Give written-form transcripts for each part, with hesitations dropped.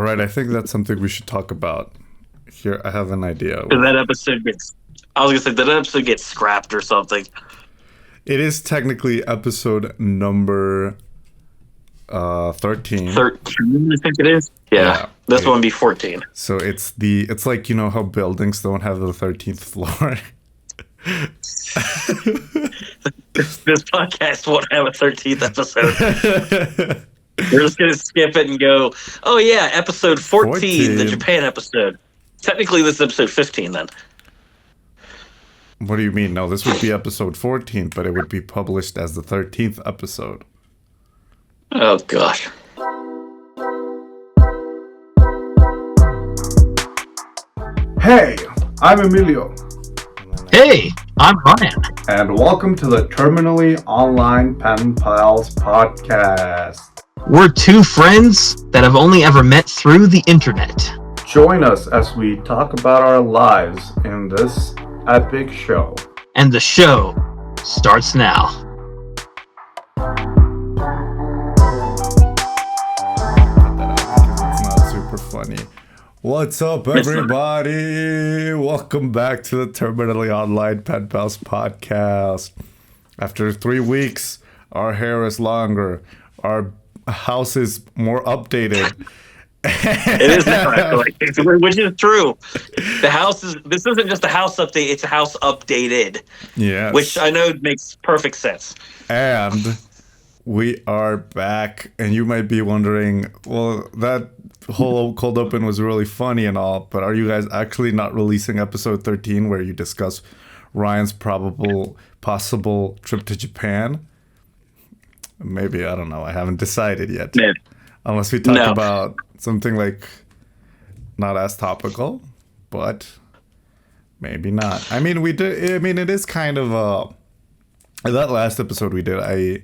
right, I think that's something we should talk about. Here, I have an idea. Did that episode did that episode get scrapped or something? It is technically episode number 13. 13, I think it is. Yeah. This one would be 14. So it's like, how buildings don't have the 13th floor. This podcast won't have a 13th episode. We're just going to skip it and go, oh yeah, episode 14, the Japan episode. Technically, this is episode 15 then. What do you mean? No, this would be episode 14, but it would be published as the 13th episode. Oh, gosh. Hey, I'm Emilio. Hey, I'm Ryan. And welcome to the Terminally Online Pen Pals podcast. We're two friends that have only ever met through the internet. Join us as we talk about our lives in this epic show. And the show starts now. It's not super funny. What's up, everybody? Welcome back to the Terminally Online Pen Pals podcast. After 3 weeks, our hair is longer. Our house is more updated. It is now, actually, which is true. This isn't just a house update, it's a house updated. Yes. Which I know makes perfect sense. And we are back, and you might be wondering, well, that whole cold open was really funny and all, but are you guys actually not releasing episode 13 where you discuss Ryan's possible trip to Japan? Maybe, I don't know. I haven't decided yet. Maybe. Unless we talk about something like not as topical, but maybe not. I mean, it is kind of that last episode we did, at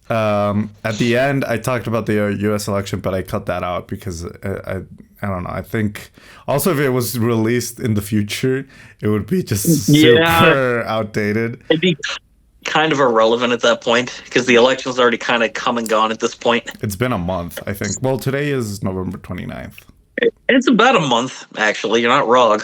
the end I talked about the US election, but I cut that out because I don't know. I think also if it was released in the future, it would be just super outdated. It'd be kind of irrelevant at that point because the election's already kind of come and gone at this point. It's been a month, I think. Well, today is November 29th. It's about a month, actually. You're not wrong.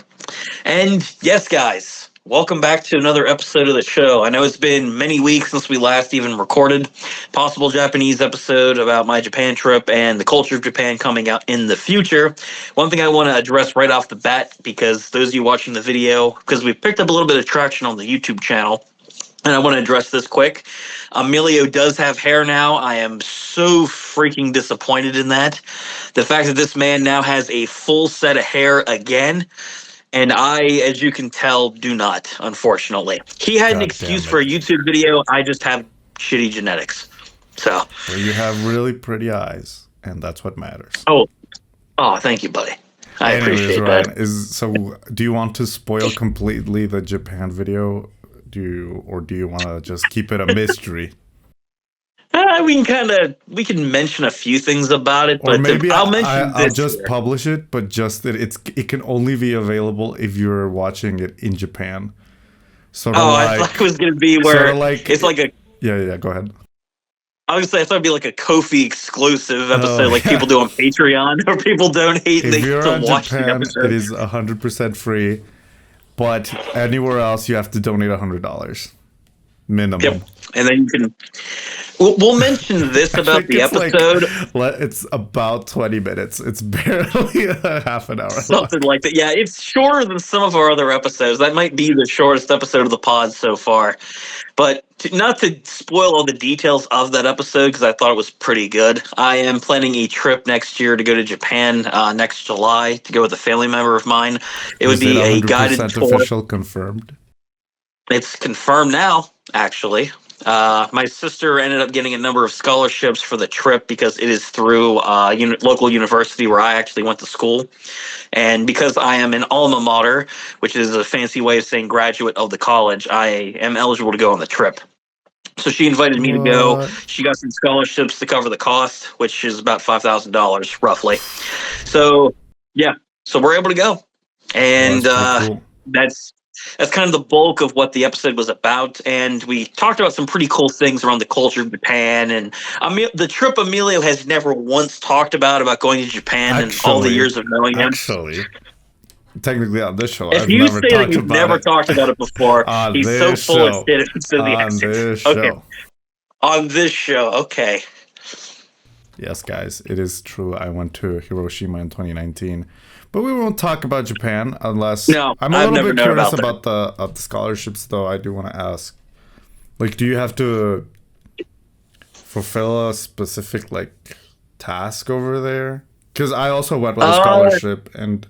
And yes, guys, welcome back to another episode of the show. I know it's been many weeks since we last even recorded possible Japanese episode about my Japan trip and the culture of Japan coming out in the future. One thing I want to address right off the bat, because those of you watching the video, because we've picked up a little bit of traction on the YouTube channel, and I want to address this quick. Emilio does have hair now. I am so freaking disappointed in that. The fact that this man now has a full set of hair again, and I, as you can tell, do not, unfortunately. He had an excuse for a YouTube video. I just have shitty genetics. So. Well, you have really pretty eyes, and that's what matters. Oh, thank you, buddy. I appreciate that. So, do you want to spoil completely the Japan video? Do you want to just keep it a mystery? We can mention a few things about it, but maybe I'll just publish it, but just that it can only be available if you're watching it in Japan. I thought it was going to be where it's like a... Yeah, go ahead. I was going to say, I thought it'd be like a Ko-fi exclusive episode like people do on Patreon, or people donate and they you're still on watch Japan, the episode. It is 100% free. But anywhere else, you have to donate $100 minimum. Yep, and then you can. We'll mention this about the episode. It's about 20 minutes. It's barely a half an hour. Something like that. Yeah, it's shorter than some of our other episodes. That might be the shortest episode of the pod so far. But not to spoil all the details of that episode, because I thought it was pretty good. I am planning a trip next year to go to Japan next July to go with a family member of mine. It would be a guided tour. Official confirmed? It's confirmed now, actually. My sister ended up getting a number of scholarships for the trip because it is through local university where I actually went to school. And because I am an alma mater, which is a fancy way of saying graduate of the college, I am eligible to go on the trip. So she invited me to go. She got some scholarships to cover the cost, which is about $5,000 roughly. So, yeah. So we're able to go. And cool. That's that's kind of the bulk of what the episode was about. And we talked about some pretty cool things around the culture of Japan. And the trip Emilio has never once talked about going to Japan in all the years of knowing him. Actually, technically on this show, If I've you never say that talked you've about never it. talked about it before, On he's so this full of show. shit. It's the On answer. this Okay. show. On this show, okay. Yes, guys, it is true. I went to Hiroshima in 2019, but we won't talk about Japan unless. No, I'm a I've little never bit known curious about about the scholarships, though. I do want to ask, like, do you have to fulfill a specific task over there? Because I also went with a scholarship, and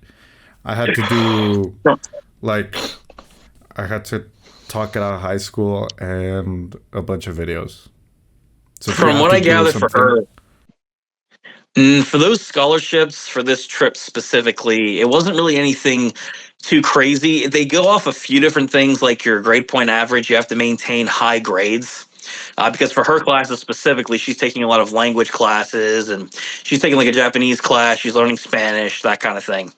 I had to do I had to talk it out of high school and a bunch of videos. So from what I gathered for her, for those scholarships for this trip specifically, it wasn't really anything too crazy. They go off a few different things, like your grade point average. You have to maintain high grades. Because for her classes specifically, she's taking a lot of language classes, and she's taking a Japanese class. She's learning Spanish, that kind of thing.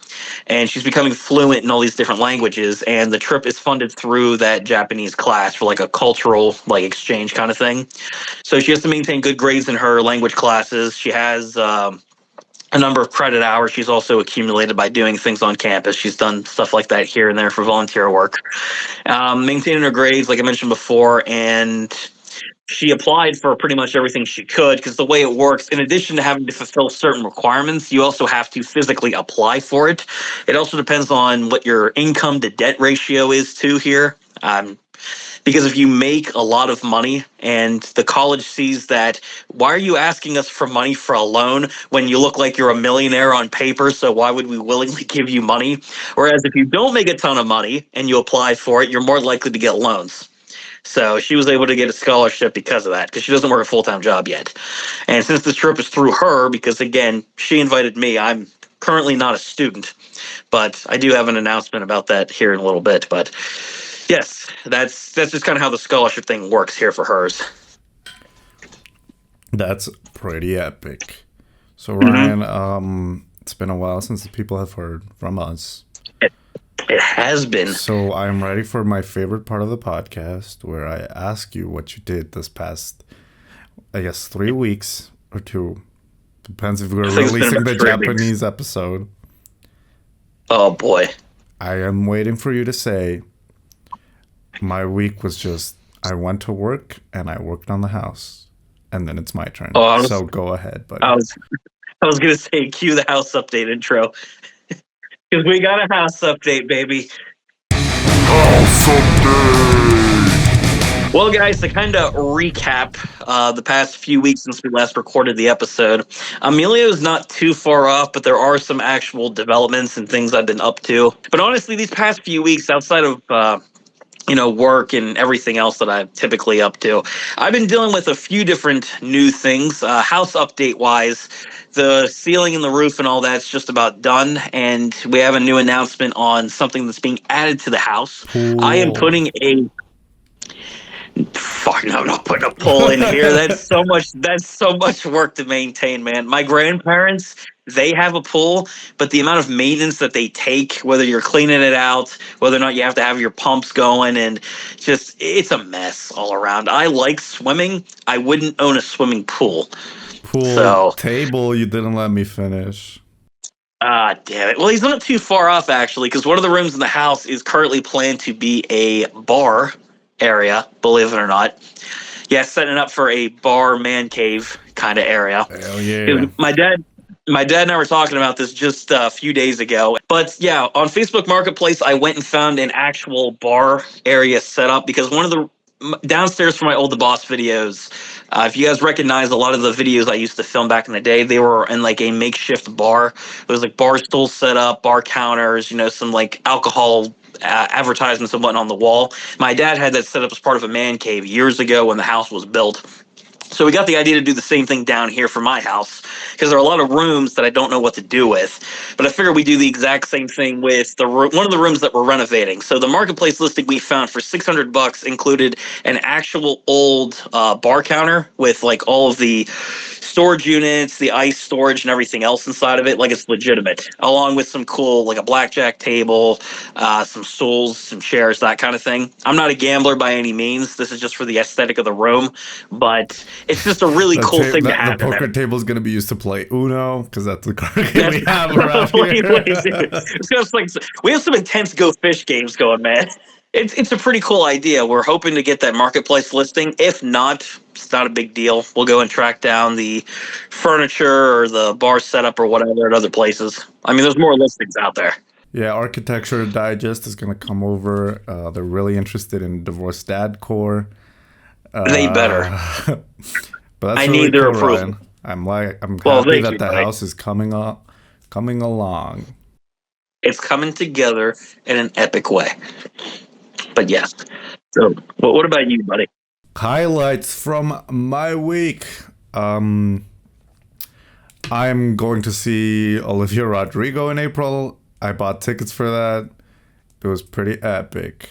And she's becoming fluent in all these different languages. And the trip is funded through that Japanese class for a cultural exchange kind of thing. So she has to maintain good grades in her language classes. She has a number of credit hours she's also accumulated by doing things on campus. She's done stuff like that here and there for volunteer work. Maintaining her grades, like I mentioned before, and she applied for pretty much everything she could, because the way it works, in addition to having to fulfill certain requirements, you also have to physically apply for it. It also depends on what your income to debt ratio is too here. Because if you make a lot of money and the college sees that, why are you asking us for money for a loan when you look like you're a millionaire on paper, so why would we willingly give you money? Whereas if you don't make a ton of money and you apply for it, you're more likely to get loans. So she was able to get a scholarship because of that, because she doesn't work a full-time job yet. And since this trip is through her, because again, she invited me, I'm currently not a student, but I do have an announcement about that here in a little bit. But yes, that's just kind of how the scholarship thing works here for hers. That's pretty epic. So Ryan, it's been a while since the people have heard from us. It has been. So I'm ready for my favorite part of the podcast, where I ask you what you did this past, I guess, 3 weeks or 2. Depends if we're releasing the Japanese episode. Oh, boy. I am waiting for you to say, my week was just, I went to work and I worked on the house. And then it's my turn. So go ahead, buddy. I was going to say, cue the house update intro. Because we got a house update, baby. House update! Well, guys, to kind of recap the past few weeks since we last recorded the episode, Emilio's not too far off, but there are some actual developments and things I've been up to. But honestly, these past few weeks, outside of work and everything else that I'm typically up to, I've been dealing with a few different new things. House update wise, the ceiling and the roof and all that's just about done, and we have a new announcement on something that's being added to the house. Cool. I am putting a fuck no, I'm not putting a pool in here. That's so much work to maintain, man. My grandparents, they have a pool, but the amount of maintenance that they take, whether you're cleaning it out, whether or not you have to have your pumps going, and just, it's a mess all around. I like swimming. I wouldn't own a swimming pool. Table, you didn't let me finish. Damn it. Well, he's not too far off, actually, because one of the rooms in the house is currently planned to be a bar area, believe it or not. Yeah, setting it up for a bar man cave kind of area. Hell yeah. My dad and I were talking about this just a few days ago. But yeah, on Facebook Marketplace, I went and found an actual bar area set up, because one of the downstairs for my old The Boss videos, if you guys recognize a lot of the videos I used to film back in the day, they were in a makeshift bar. There was bar stools set up, bar counters, some alcohol advertisements and whatnot on the wall. My dad had that set up as part of a man cave years ago when the house was built. So we got the idea to do the same thing down here for my house because there are a lot of rooms that I don't know what to do with. But I figured we do the exact same thing with one of the rooms that we're renovating. So the marketplace listing we found for $600 included an actual old bar counter with like all of the storage units, the ice storage, and everything else inside of it. Like it's legitimate, along with some cool, like a blackjack table, some stools, some chairs, that kind of thing. I'm not a gambler by any means. This is just for the aesthetic of the room, but it's just a really cool thing to have. The poker table is going to be used to play Uno because that's the card game we have around here. It's just like we have some intense Go Fish games going, man. It's a pretty cool idea. We're hoping to get that marketplace listing. If not, it's not a big deal. We'll go and track down the furniture or the bar setup or whatever at other places. I mean, there's more listings out there. Yeah, Architecture Digest is going to come over. They're really interested in divorced dad core. They better. But that's I really need their cool, approval. Ryan. I'm happy that the house is coming along. It's coming together in an epic way. But yes. So, what about you, buddy? Highlights from my week. I'm going to see Olivia Rodrigo in April. I bought tickets for that. It was pretty epic.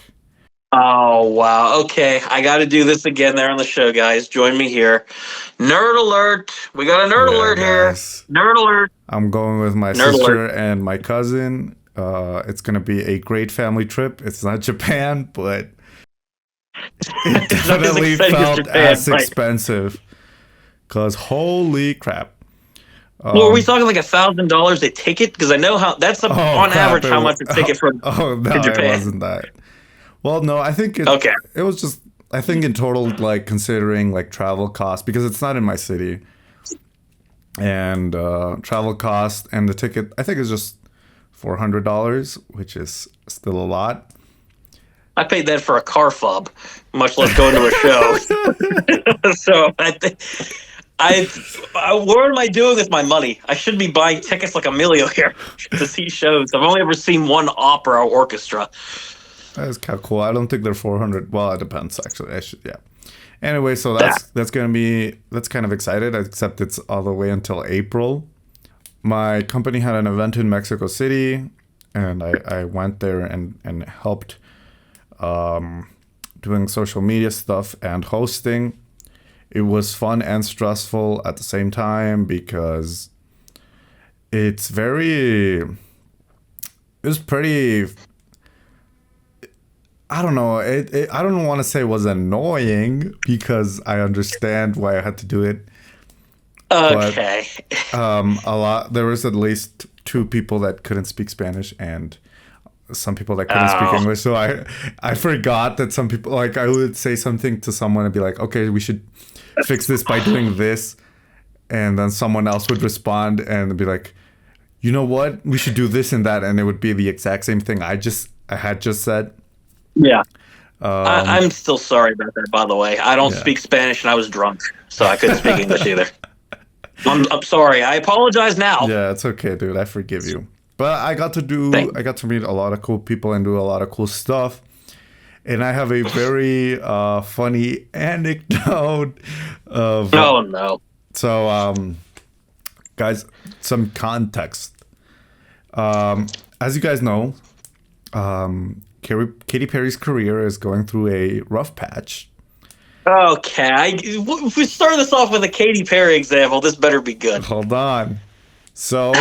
Oh, wow. Okay. I got to do this again there on the show, guys. Join me here. Nerd alert. We got a nerd alert guys. here. Nerd alert. I'm going with my sister and my cousin. It's going to be a great family trip. It's not Japan, but it definitely felt as expensive. Because holy crap. Well, are we talking like $1,000 a ticket? Because I know how that's average how much a ticket for no, Japan. It wasn't that. Well, no, I think it was just, I think in total, like considering like travel costs, because it's not in my city, and travel cost and the ticket, I think is just $400, which is still a lot. I paid that for a car fob, much less going to a show. So what am I doing with my money? I should be buying tickets like Emilio here to see shows. I've only ever seen one opera or orchestra. That's kind of cool. I don't think they're 400. Well, it depends actually. Yeah. Anyway, so that's kind of excited, except it's all the way until April. My company had an event in Mexico City, and I went there and helped doing social media stuff and hosting. It was fun and stressful at the same time because it was pretty, I don't know, I don't want to say it was annoying because I understand why I had to do it. Okay. But, there was at least 2 people that couldn't speak Spanish and some people that couldn't speak English. So I forgot that some people, like I would say something to someone and be like, okay, we should fix this by doing this. And then someone else would respond and be like, you know what? We should do this and that. And it would be the exact same thing I had just said. Yeah. I'm still sorry about that, by the way. I don't speak Spanish and I was drunk, so I couldn't speak English either. I'm sorry. I apologize now. Yeah, it's okay, dude. I forgive you. But I got to meet a lot of cool people and do a lot of cool stuff. And I have a very funny anecdote of... Oh, no. So, guys, some context. As you guys know, Katy Perry's career is going through a rough patch. Okay. If we start this off with a Katy Perry example, this better be good. Hold on. So,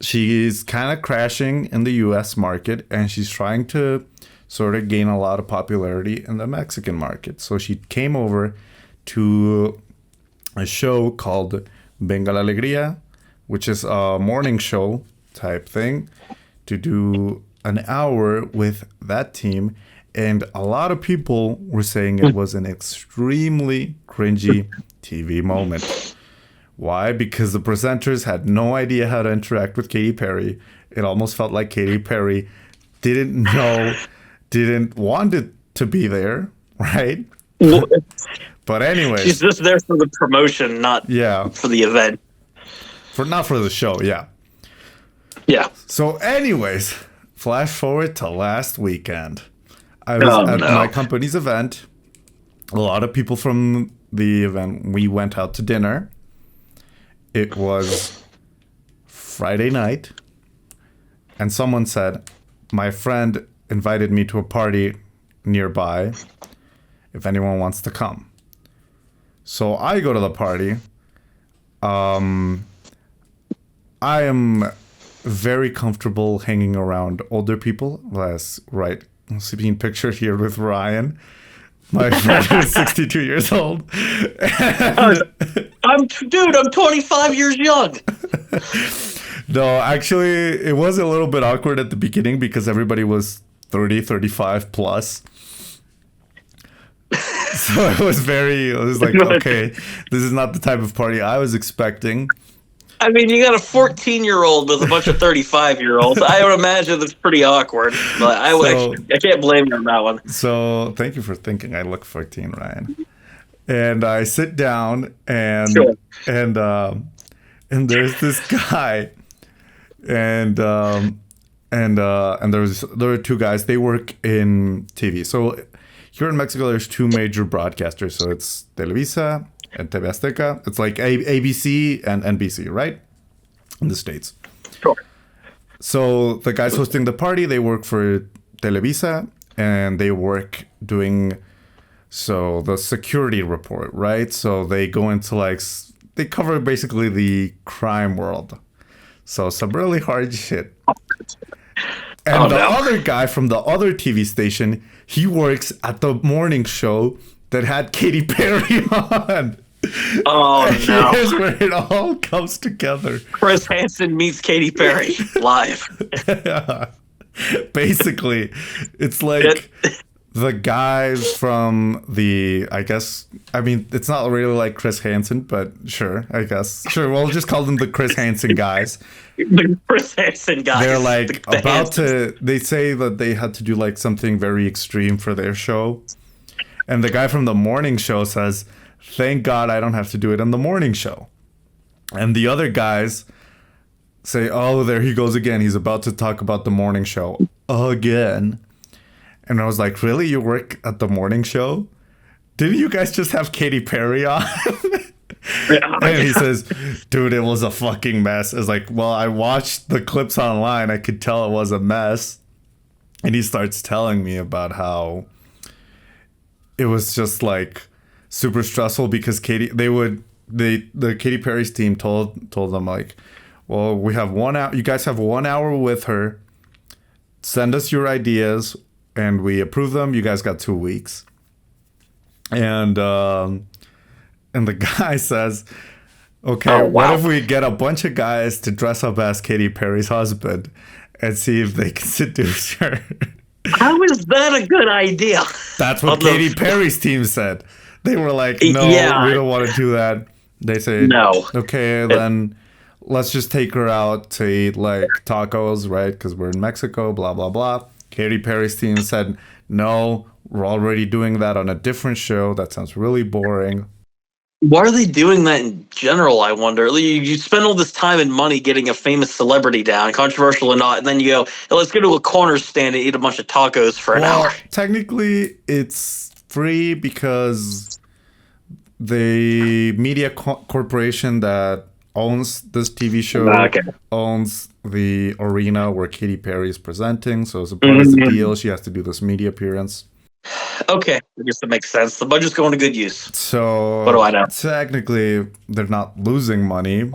she's kind of crashing in the U.S. market, and she's trying to sort of gain a lot of popularity in the Mexican market. So she came over to a show called Venga la Alegría, which is a morning show type thing, to do an hour with that team. And a lot of people were saying it was an extremely cringy TV moment. Why? Because the presenters had no idea how to interact with Katy Perry. It almost felt like Katy Perry didn't want it to be there, right? But anyways. She's just there for the promotion, not for the event. Not for the show, yeah. Yeah. So anyways, flash forward to last weekend. I was at my company's event. A lot of people from the event, we went out to dinner. It was Friday night, and someone said, my friend invited me to a party nearby if anyone wants to come. So I go to the party. I am very comfortable hanging around older people. Right. Being pictured here with Ryan. My friend is 62 years old. I'm 25 years young. No, actually, it was a little bit awkward at the beginning because everybody was 30, 35 plus. So it was like, okay, this is not the type of party I was expecting. I mean, you got a 14-year-old with a bunch of 35-year-olds. I would imagine that's pretty awkward. But I can't blame you on that one. So thank you for thinking I look 14, Ryan. And I sit down and Sure. and there's this guy, and there were two guys. They work in TV. So here in Mexico, there's two major broadcasters. So it's Televisa and TV Azteca. It's like ABC and NBC, right? In the States. Sure. So the guys hosting the party, they work for Televisa, and they work doing the security report, right? So they go into they cover basically the crime world. So some really hard shit. And other guy from the other TV station, he works at the morning show that had Katy Perry on. Oh, no. Here's where it all comes together. Chris Hansen meets Katy Perry live. Yeah. Basically, it's like the guys from it's not really like Chris Hansen, but sure, I guess. Sure, we'll just call them the Chris Hansen guys. The Chris Hansen guys. They're they say that they had to do something very extreme for their show. And the guy from the morning show says, thank God I don't have to do it on the morning show. And the other guys say, oh, there he goes again. He's about to talk about the morning show again. And I was like, really? You work at the morning show? Didn't you guys just have Katy Perry on? And he says, dude, it was a fucking mess. It's like, well, I watched the clips online. I could tell it was a mess. And he starts telling me about how it was just super stressful because the Katy Perry's team told them well, we have 1 hour. You guys have 1 hour with her. Send us your ideas, and we approve them. You guys got 2 weeks. And the guy says, okay, what if we get a bunch of guys to dress up as Katy Perry's husband and see if they can seduce her? How is that a good idea? That's what Katy Perry's team said. They were like, no, we don't want to do that. They say, no. Okay, then let's just take her out to eat tacos, right? Because we're in Mexico, blah, blah, blah. Katy Perry's team said, no, we're already doing that on a different show. That sounds really boring. Why are they doing that in general, I wonder? You spend all this time and money getting a famous celebrity down, controversial or not, and then you go, hey, let's go to a corner stand and eat a bunch of tacos for an hour. Technically, it's free because the media corporation that owns this TV show owns the arena where Katy Perry is presenting. So as a part of the deal, she has to do this media appearance. Okay, I guess that makes sense. The budget's going to good use. So what do I know? Technically, they're not losing money.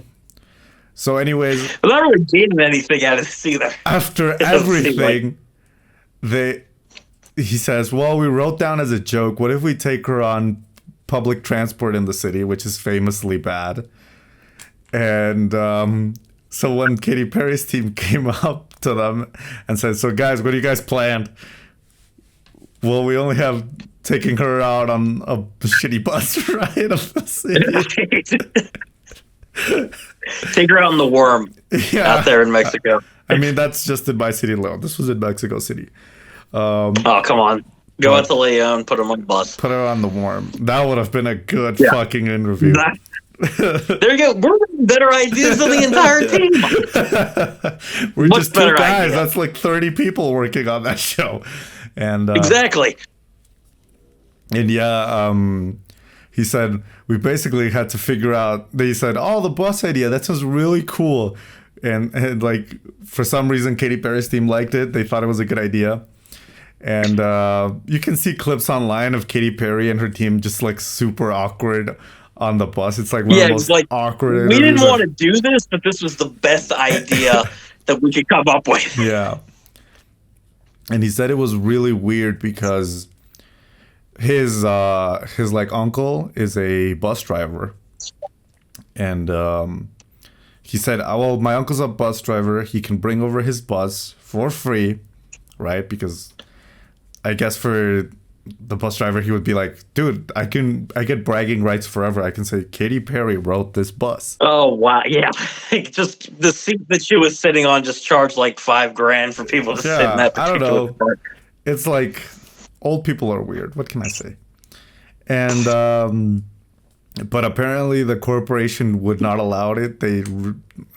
So anyways... They're not really gaining anything out of this either. After everything, he says, well, we wrote down as a joke, what if we take her on public transport in the city, which is famously bad? And so when Katy Perry's team came up to them and said, so guys, what do you guys planned? Well, we only have taking her out on a shitty bus ride of the city. Take her out in the Worm out there in Mexico. I mean, that's just in my city alone. This was in Mexico City. Oh, come on. Go out to Leon, put her on the bus. Put her on the Worm. That would have been a good fucking interview. There you go. We're better ideas than the entire team. We're just two guys. Idea. That's 30 people working on that show. And exactly. And he he said, we basically had to figure out, they said, oh, the bus idea, that sounds really cool. And like, for some reason, Katy Perry's team liked it. They thought it was a good idea. And you can see clips online of Katy Perry and her team just like super awkward on the bus. It's like one of the most like, awkward. We didn't want to do this, but this was the best idea that we could come up with. Yeah. And he said it was really weird because his like uncle is a bus driver. And he said, oh, well, my uncle's a bus driver. He can bring over his bus for free, right? Because I guess for the bus driver, he would be like, dude, I get bragging rights forever. I can say Katy Perry wrote this bus. Oh, wow. Yeah. Just the seat that she was sitting on just charged like $5,000 for people to sit in that particular I don't know. part. It's like old people are weird. What can I say? And but apparently the corporation would not allow it.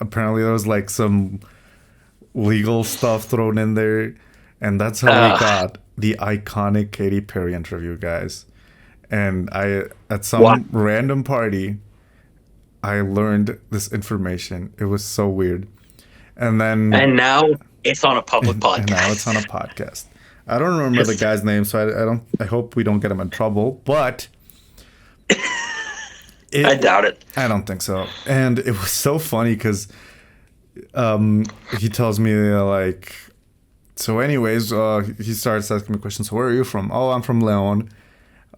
Apparently there was like some legal stuff thrown in there, and that's how we got the iconic Katy Perry interview, guys. And at some random party, I learned this information. It was so weird. And now it's on a public podcast. And now it's on a podcast. I don't remember the guy's name, so I hope we don't get him in trouble, but I doubt it. I don't think so. And it was so funny because he tells me like, so anyways, he starts asking me questions. So where are you from? Oh, I'm from Leon.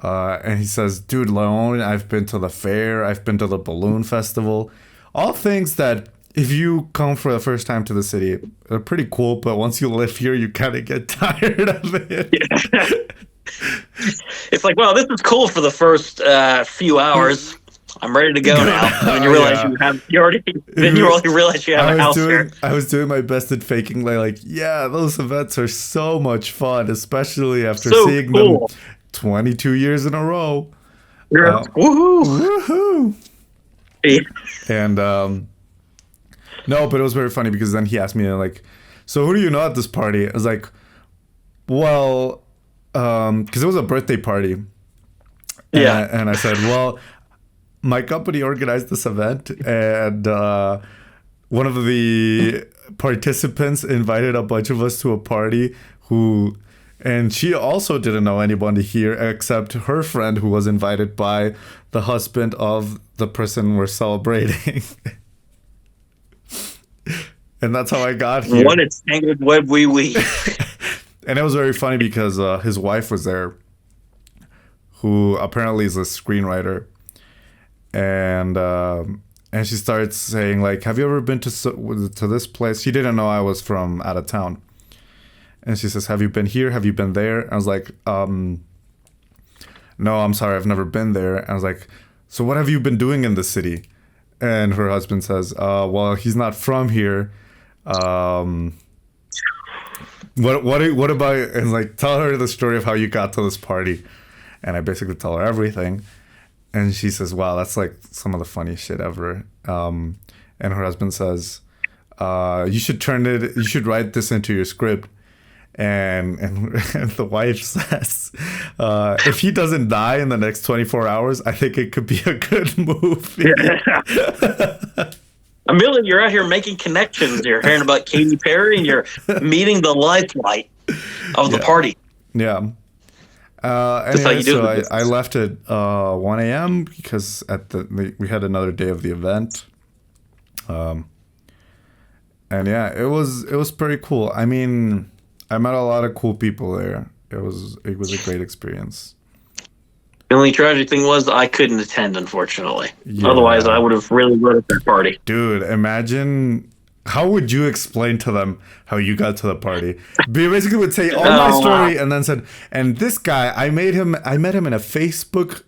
And he says, dude, Leon, I've been to the fair. I've been to the balloon festival. All things that if you come for the first time to the city, they're pretty cool. But once you live here, you kind of get tired of it. Yeah. It's like, well, this is cool for the first few hours. I'm ready to go now. And then you realize you already realize you have a house here. I was doing my best at faking like, yeah, those events are so much fun, especially after seeing them 22 years in a row. Woohoo! And no, but it was very funny because then he asked me like, so who do you know at this party? I was like, well, because it was a birthday party. Yeah. And I said, well, my company organized this event, and one of the participants invited a bunch of us to a party and she also didn't know anybody here except her friend who was invited by the husband of the person we're celebrating. And that's how I got here. What a tangled web we weave. And it was very funny because his wife was there, who apparently is a screenwriter. And she starts saying like, have you ever been to this place? She didn't know I was from out of town. And she says, have you been here? Have you been there? I was like, no, I'm sorry, I've never been there. And I was like, so what have you been doing in the city? And her husband says, well, he's not from here. What about, and like, tell her the story of how you got to this party. And I basically tell her everything. And she says, wow, that's like some of the funniest shit ever. And her husband says, you should write this into your script. And the wife says, if he doesn't die in the next 24 hours, I think it could be a good movie. Amelia, you're out here making connections. You're hearing about Katy Perry, and you're meeting the lifeline of the party. Yeah. Anyway, so I left at 1 a.m. because we had another day of the event. And yeah, it was pretty cool. I mean, I met a lot of cool people there. It was a great experience. The only tragic thing was I couldn't attend, unfortunately. Yeah. Otherwise, I would have really loved that party. Dude, imagine, how would you explain to them how you got to the party? You basically would say my story and then said, and this guy, I met him in a Facebook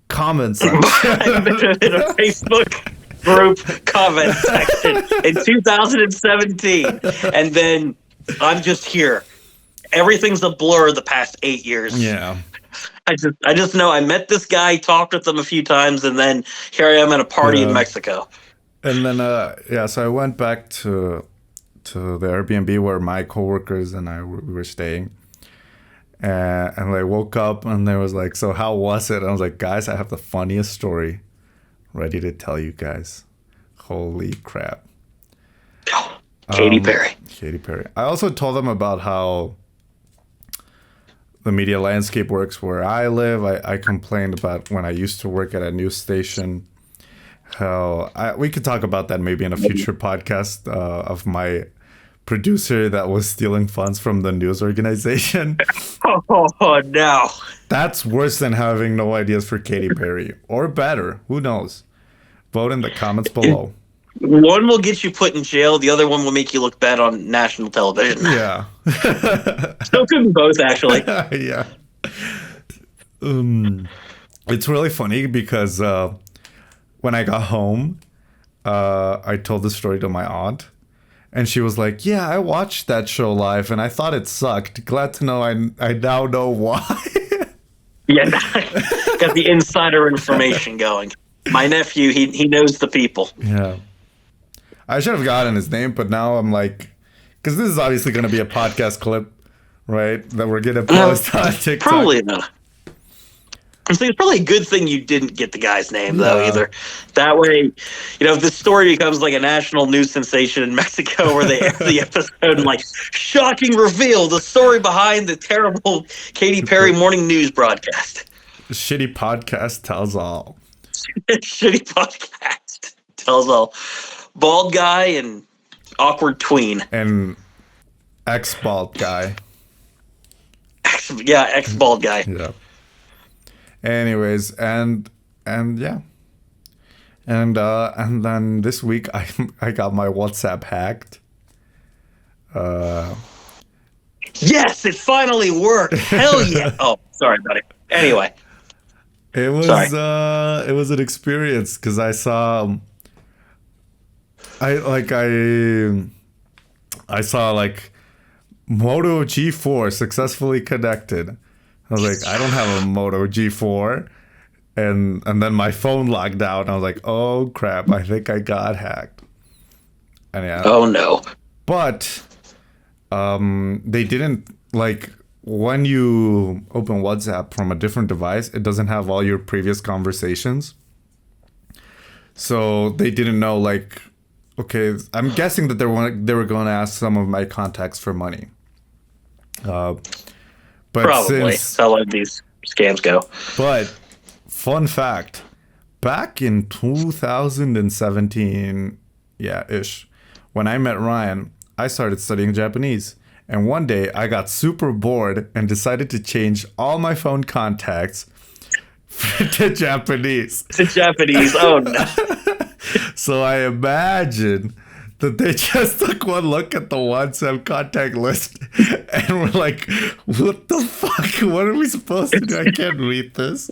comment section. I met him in a Facebook group comment section in 2017. And then I'm just here. Everything's a blur the past 8 years. Yeah. I just know I met this guy, talked with him a few times, and then here I am at a party in Mexico. And then so I went back to the Airbnb where my coworkers and I we were staying. And I woke up and there was like, so how was it? And I was like, guys, I have the funniest story ready to tell you guys. Holy crap. Katy Perry. Katy Perry. I also told them about how the media landscape works where I live. I complained about when I used to work at a news station. We could talk about that maybe in a future podcast of my producer that was stealing funds from the news organization. Oh, no. That's worse than having no ideas for Katy Perry. Or better. Who knows? Vote in the comments below. One will get you put in jail. The other one will make you look bad on national television. Yeah. So could be both, actually. Yeah. It's really funny because when I got home, I told the story to my aunt. And she was like, yeah, I watched that show live and I thought it sucked. Glad to know I now know why. Yeah, got the insider information going. My nephew, he knows the people. Yeah. I should have gotten his name, but now I'm like, because this is obviously going to be a podcast clip, right? That we're going to post on TikTok. Probably not. I think it's probably a good thing you didn't get the guy's name, though, either. That way, if this story becomes like a national news sensation in Mexico where they air the episode and like, shocking reveal, the story behind the terrible Katy Perry morning news broadcast. Shitty podcast tells all. Shitty podcast tells all. Bald guy and awkward tween. And ex-bald guy. Ex-bald guy. Yeah. Anyways, and yeah. And then this week I got my WhatsApp hacked. Yes, it finally worked. Hell yeah. Oh, sorry, buddy. Anyway. It was an experience because I saw like Moto G4 successfully connected. I was like, I don't have a Moto G4, and then my phone logged out, and I was like, oh crap, I think I got hacked. And yeah. Oh no. But they didn't, like, when you open WhatsApp from a different device, it doesn't have all your previous conversations. So they didn't know, like, okay, I'm guessing that they were going to ask some of my contacts for money. But probably. That's how these scams go. But fun fact, back in 2017, ish, when I met Ryan, I started studying Japanese. And one day I got super bored and decided to change all my phone contacts to Japanese. To Japanese, oh no. So I imagine that they just took one look at the WhatsApp contact list and were like, what the fuck? What are we supposed to do? I can't read this.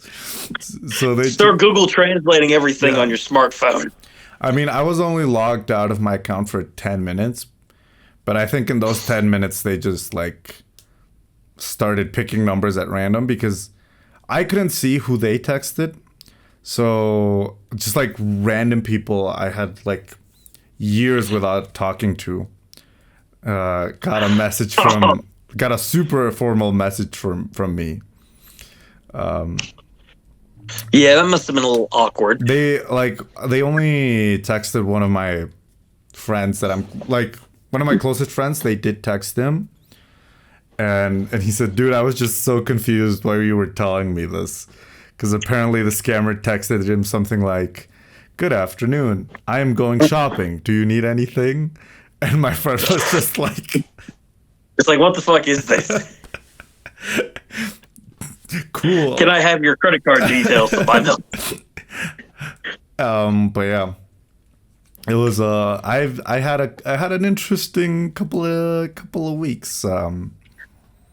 So they start Google translating everything on your smartphone. I mean, I was only logged out of my account for 10 minutes, but I think in those 10 minutes they just like started picking numbers at random because I couldn't see who they texted. So just like random people I had like years without talking to got a message got a super formal message from me. Yeah, that must have been a little awkward. They only texted one of my friends that I'm like one of my closest friends. They did text him, and he said, dude, I was just so confused why you were telling me this, because apparently the scammer texted him something like, good afternoon, I am going shopping, do you need anything? And my friend was just like, it's like, what the fuck is this? Cool. Can I have your credit card details to buy milk? But yeah, it was I had an interesting couple of weeks.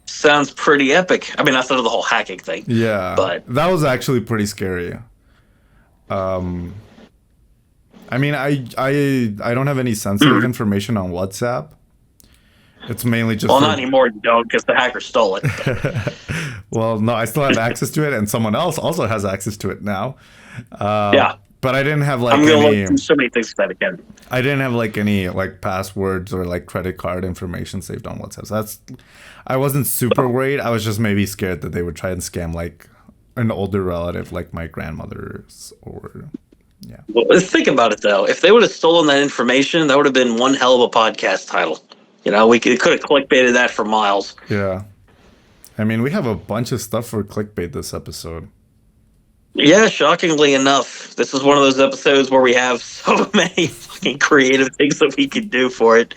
Sounds pretty epic. I mean, outside of the whole hacking thing. Yeah, but that was actually pretty scary. I mean, I don't have any sensitive information on WhatsApp. It's mainly just not anymore. You don't, because the hacker stole it. Well, no, I still have access to it, and someone else also has access to it now. Yeah. But I didn't have like I'm gonna any. look through so many things that again. I didn't have like any like passwords or like credit card information saved on WhatsApp. So I wasn't super worried. I was just maybe scared that they would try and scam like an older relative, like my grandmother's or yeah. Well, think about it though. If they would have stolen that information, that would have been one hell of a podcast title. You know, we could have clickbaited that for miles. Yeah. I mean, we have a bunch of stuff for clickbait this episode. Yeah, shockingly enough, this is one of those episodes where we have so many fucking creative things that we could do for it.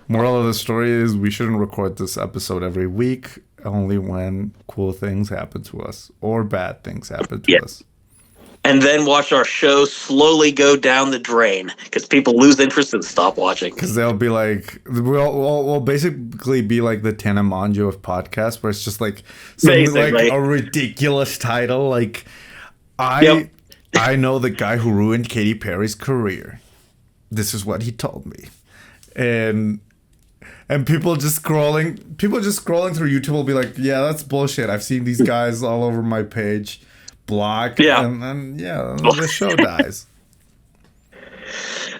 Moral of the story is we shouldn't record this episode every week, only when cool things happen to us or bad things happen to us. And then watch our show slowly go down the drain because people lose interest and stop watching. Because they'll be like, we'll basically be like the Tana Monjo of podcasts, where it's just like something like a ridiculous title, like I know the guy who ruined Katy Perry's career. This is what he told me, and people just scrolling through YouTube will be like, yeah, that's bullshit. I've seen these guys all over my page. Block, and then the show dies.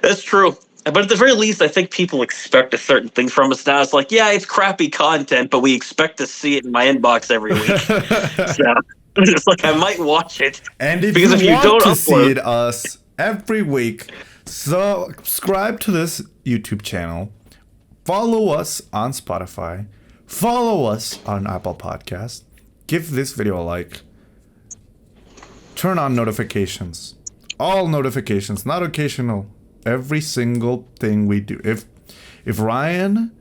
That's true. But at the very least, I think people expect a certain thing from us now. It's like, yeah, it's crappy content, but we expect to see it in my inbox every week. So it's like I might watch it. And if you want to see us every week, subscribe to this YouTube channel, follow us on Spotify, follow us on Apple Podcasts, give this video a like. Turn on notifications. All notifications, not occasional. Every single thing we do. If Ryan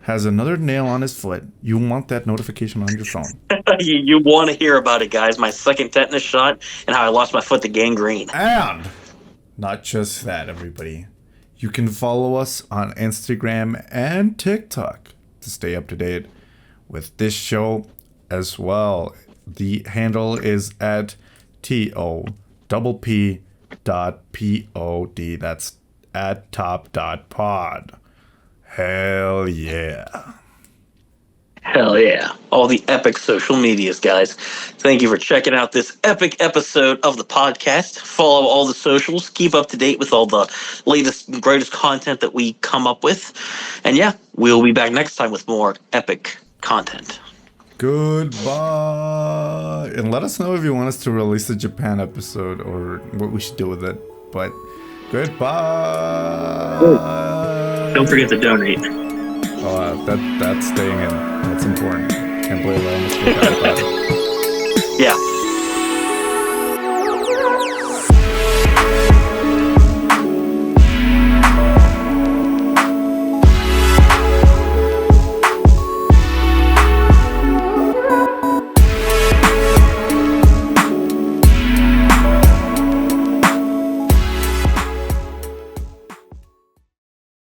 has another nail on his foot, you want that notification on your phone. You want to hear about it, guys. My second tetanus shot and how I lost my foot to gangrene. And not just that, everybody. You can follow us on Instagram and TikTok to stay up to date with this show as well. The handle is at TOPP.POD. That's at top.pod. Hell yeah. Hell yeah. All the epic social medias, guys. Thank you for checking out this epic episode of the podcast. Follow all the socials. Keep up to date with all the latest and greatest content that we come up with. And yeah, we'll be back next time with more epic content. Goodbye. And let us know if you want us to release a Japan episode or what we should do with it. But goodbye. Don't forget to donate. That's staying in. That's important. Can't believe I almost forgot about it.